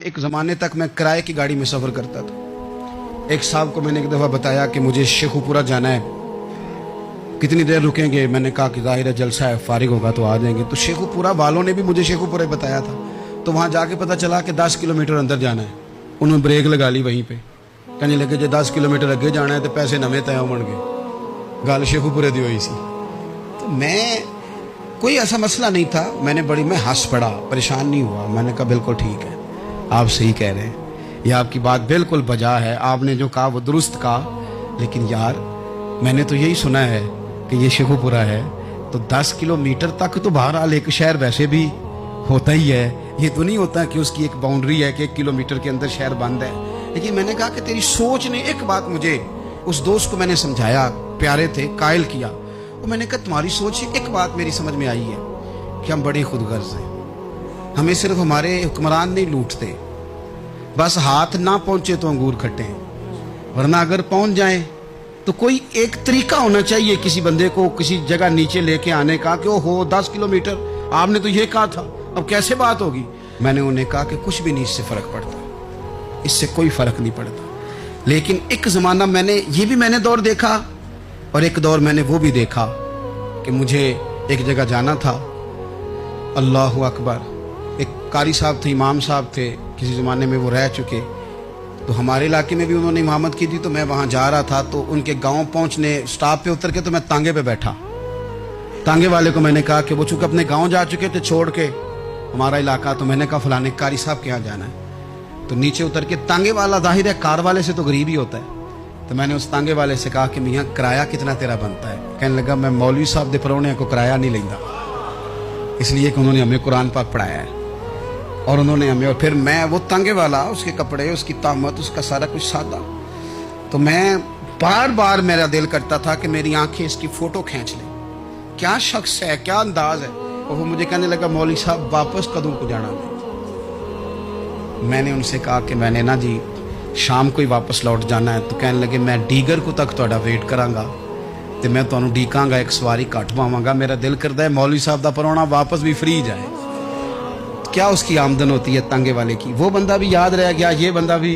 एक ज़माने तक मैं किराए की गाड़ी में सफ़र करता था। एक साहब को मैंने एक दफ़ा बताया कि मुझे शेखुपुरा जाना है, कितनी देर रुकेंगे? मैंने कहा कि ज़ाहिर है जलसा है, फारिग होगा तो आ जाएंगे। तो शेखुपुरा वालों ने भी मुझे शेखुपुरा बताया था, तो वहाँ जाके पता चला कि 10 किलोमीटर अंदर जाना है। उन्होंने ब्रेक लगा ली वहीं पे, कहने लगे जो 10 किलोमीटर अगे जाना है तो पैसे नवे तय होण गए। गल शेखुपुरे दी हुई सी। तो मैं कोई ऐसा मसला नहीं था, मैं हंस पड़ा, परेशान नहीं हुआ। मैंने कहा बिल्कुल ठीक है, आप सही कह रहे हैं, ये आपकी बात बिल्कुल बजा है, आपने जो कहा वो दुरुस्त कहा। लेकिन यार मैंने तो यही सुना है कि ये शेखुपुरा है, तो 10 किलोमीटर तक तो बहरहाल एक शहर वैसे भी होता ही है। ये तो नहीं होता कि उसकी एक बाउंड्री है कि 1 किलोमीटर के अंदर शहर बंद है। लेकिन मैंने कहा कि तेरी सोच ने एक बात मुझे, उस दोस्त को मैंने समझाया, प्यारे थे, कायल किया। और मैंने कहा तुम्हारी सोच से एक बात मेरी समझ में आई है कि हम बड़ी खुदगर्ज हैं। हमें सिर्फ हमारे हुक्मरान नहीं लूटते, बस हाथ ना पहुंचे तो अंगूर खट्टे हैं, वरना अगर पहुंच जाए तो कोई एक तरीका होना चाहिए किसी बंदे को किसी जगह नीचे लेके आने का कि ओहो 10 किलोमीटर आपने तो ये कहा था, अब कैसे बात होगी? मैंने उन्हें कहा कि कुछ भी नहीं इससे फर्क पड़ता, इससे कोई फर्क नहीं पड़ता। लेकिन एक जमाना मैंने दौर देखा, और एक दौर मैंने वो भी देखा कि मुझे एक जगह जाना था। अल्लाहु अकबर, एक कारी साहब थे, इमाम साहब थे, किसी ज़माने में वो रह चुके, तो हमारे इलाके में भी उन्होंने इमामत की थी। तो मैं वहाँ जा रहा था, तो उनके गांव पहुँचने स्टॉप पे उतर के तो मैं तांगे पे बैठा। तांगे वाले को मैंने कहा कि वो चूँकि अपने गांव जा चुके थे छोड़ के हमारा इलाका, तो मैंने कहा फलाने कारी साहब के यहाँ जाना है। तो नीचे उतर के, तांगे वाला जाहिर है कार वाले से तो गरीब ही होता है, तो मैंने उस तांगे वाले से कहा कि मियाँ किराया कितना तेरा बनता है? कहने लगा मैं मौलवी साहब दे परौने को किराया नहीं लेंदा, इसलिए कि उन्होंने हमें कुरान पाक पढ़ाया है और उन्होंने हमें। और फिर मैं वो तांगे वाला, उसके कपड़े, उसकी तामत, उसका सारा कुछ सादा, तो मैं बार बार मेरा दिल करता था कि मेरी आंखें इसकी फोटो खींच लें, क्या शख्स है, क्या अंदाज है। और वो मुझे कहने लगा मौलवी साहब वापस कदों को जाना है? मैंने उनसे कहा कि मैंने ना जी शाम को ही वापस लौट जाना है। तो कहने लगे मैं डीगर को तक तुहाडा वेट करांगा ते मैं तुहानू डीकांगा, एक सवारी घट पावांगा। मेरा दिल करता है मौलवी साहब दा परौना वापस भी फ्री जाए। क्या उसकी आमदन होती है तांगे वाले की? वो बंदा भी याद रह गया, ये बंदा भी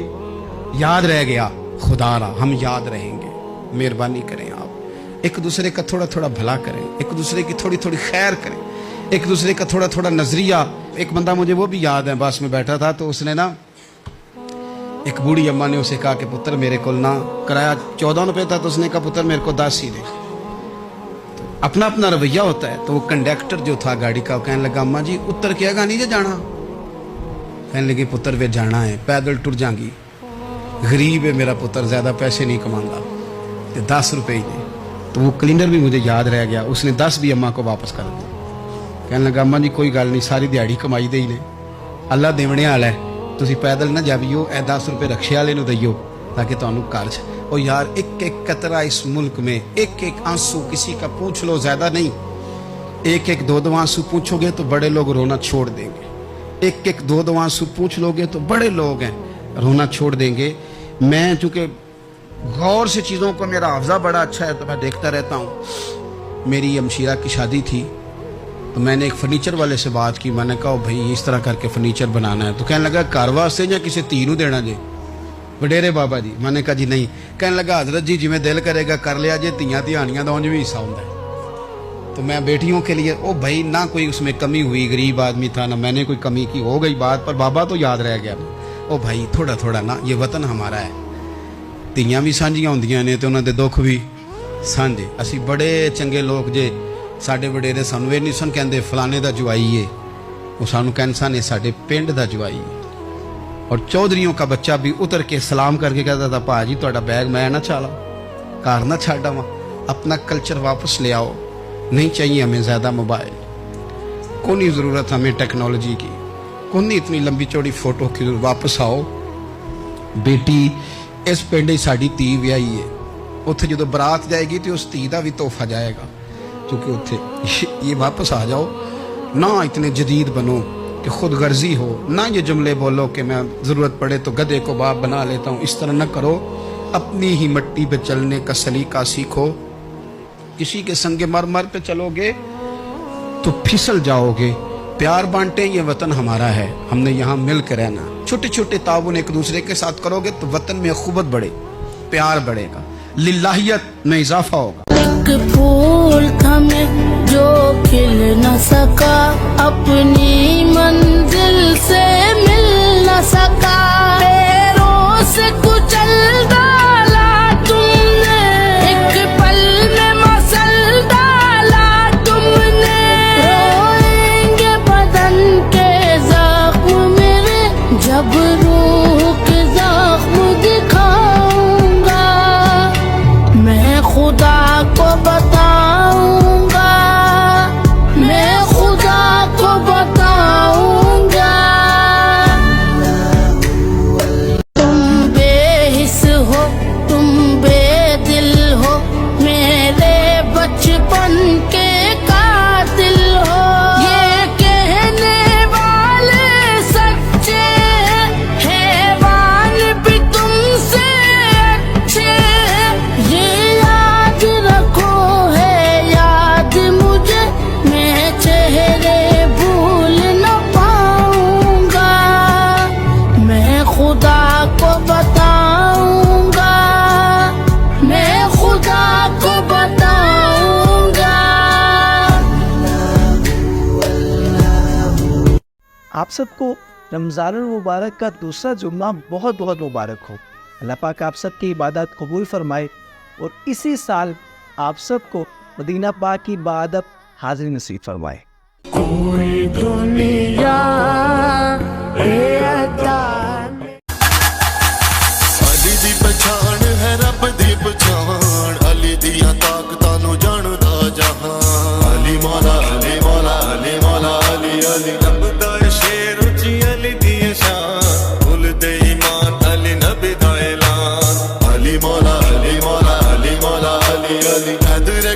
याद रह गया। खुदा रहा हम याद रहेंगे। मेहरबानी करें आप, एक दूसरे का थोड़ा थोड़ा भला करें, एक दूसरे की थोड़ी थोड़ी खैर करें, एक दूसरे का थोड़ा थोड़ा नजरिया। एक बंदा मुझे वो भी याद है, बस में बैठा था, तो उसने ना, एक बूढ़ी अम्मा ने उसे कहा कि पुत्र मेरे को ना किराया 14 रुपये था, तो उसने कहा पुत्र मेरे को 10 ही दे। तो अपना अपना रवैया होता है। तो वो कंडक्टर जो था गाड़ी का, कहने लगा अम्मा जी उतर के आगा नहीं जे जाना? कहने लगी पुत्र वे जाना है, पैदल टुर जाएंगी, गरीब है मेरा पुत्र, ज्यादा पैसे नहीं कमांगा, तो 10 रुपये ही दे। तो वो क्लीनर भी मुझे याद रह गया, उसने 10 भी अम्मा को वापस कर दिया। कहने लगा अम्मा जी कोई गल नहीं, सारी दिहाड़ी कमाई दे ही ने, अल्लाह देवने वाला है, तुसी पैदल ना जावियो, ए 10 रुपये रक्शे वाले नूं दईयो ताकि तुहानू घर च। और यार एक एक कतरा इस मुल्क में, एक एक आंसू किसी का पूछ लो, ज्यादा नहीं, एक एक दो दो आंसू पूछोगे तो बड़े लोग रोना छोड़ देंगे। एक एक दो दो आंसू पूछ लोगे तो बड़े लोग हैं रोना छोड़ देंगे। मैं चूंकि गौर से चीज़ों को, मेरा हाफजा बड़ा अच्छा है तो मैं देखता रहता हूँ। मेरी हमशीरा की शादी थी, तो मैंने एक फर्नीचर वाले से बात की। मैंने कहा भाई इस तरह करके फर्नीचर बनाना है। तो कहने लगा घर वास्ते या किसी धी नूं देना जे? वडेरे बाबा जी। मैंने कहा जी नहीं। कहने लगा हजरत जी जिमें दिल करेगा कर लिया जे, धियां धियानियां दा उंज भी हिस्सा होंदा है। तो मैं बेटियों के लिए, ओ भाई ना कोई उसमें कमी हुई, गरीब आदमी था ना मैंने कोई कमी की, हो गई बात, पर बाबा तो याद रह गया। ओ भाई थोड़ा थोड़ा ना, ये वतन हमारा है, धियां भी सांझियां होंदियां ने ते उन्हां दे दुख भी सांझे। असी बड़े चंगे लोग जे, साडे वडेरे सानू ये नहीं सन कहंदे फलाने दा जवाई है, वो सानू कहंदे सन साडे पिंड दा जवाई है। और चौधरियों का बच्चा भी उतर के सलाम करके कहता था भाजी तुहाडा बैग मैं ना चाला, घर ना छाड़ा वहाँ, अपना कल्चर वापस ले आओ। नहीं चाहिए हमें ज़्यादा मोबाइल, कौन ही ज़रूरत हमें टेक्नोलॉजी की, कौन नहीं इतनी लंबी चौड़ी फोटो की, वापस आओ। बेटी इस पिंड ही साडी धी विआही है, उत्थे जो बरात जाएगी तो उस धी का भी तोहफा जाएगा, क्योंकि उत्थे ये वापस आ जाओ ना। इतने जदीद बनो कि खुद गर्जी हो ना, ये जुमले बोलो कि मैं ज़रूरत पड़े तो गधे को बाप बना लेता हूँ, इस तरह न करो। अपनी ही मिट्टी पे चलने का सलीका सीखो। किसी के संगे मर मर पे चलोगे तो फिसल जाओगे। प्यार बांटे, ये वतन हमारा है, हमने यहाँ मिल कर रहना। छोटे छोटे ताउन एक दूसरे के साथ करोगे तो वतन में अखुवत बढ़े, प्यार बढ़ेगा, लिल्लाहियत में इजाफा होगा। एक फूल था मैं जो खिल न सका, अपनी मंजिल से मिल न सका, पैरों से कुचल डाला तुमने, एक पल में मसल डाला तुमने, रोएंगे बदन के जख्म मेरे, जब रूह के जख्म दिखाऊंगा, मैं खुदा को बताऊंगा, मैं खुदा को बताऊंगा। तुम बेहिस हो, तुम बेदिल हो, मेरे बचपन के कातिल हो, ये कहने वाले सच्चे हैं, हैवान भी तुमसे अच्छे हैं, ये याद रखो है याद मुझे, मैं चेहरे भूल न पाऊंगा, मैं खुदा को बताऊंगा, मैं खुदा को बताऊंगा। आप सबको रमज़ानुल मुबारक का दूसरा जुम्मा बहुत बहुत मुबारक हो। अल्लाह पाक आप सबकी इबादत कबूल फरमाए और इसी साल आप सबको मदीना पाक की बादब हाज़िरी नसीब फरमाए। कोई दुनिया अली दी पछाण है रब दी पछाण, अली दियां ताकतां नूं जानदा जहान, अली मौला अली मौला अली मौला अली अली, रब दा शेर उची अली दी शान, फुल दे ईमान अली नबी दा ऐलान, अली मौला अली मौला अली मौला अली अली, हैदर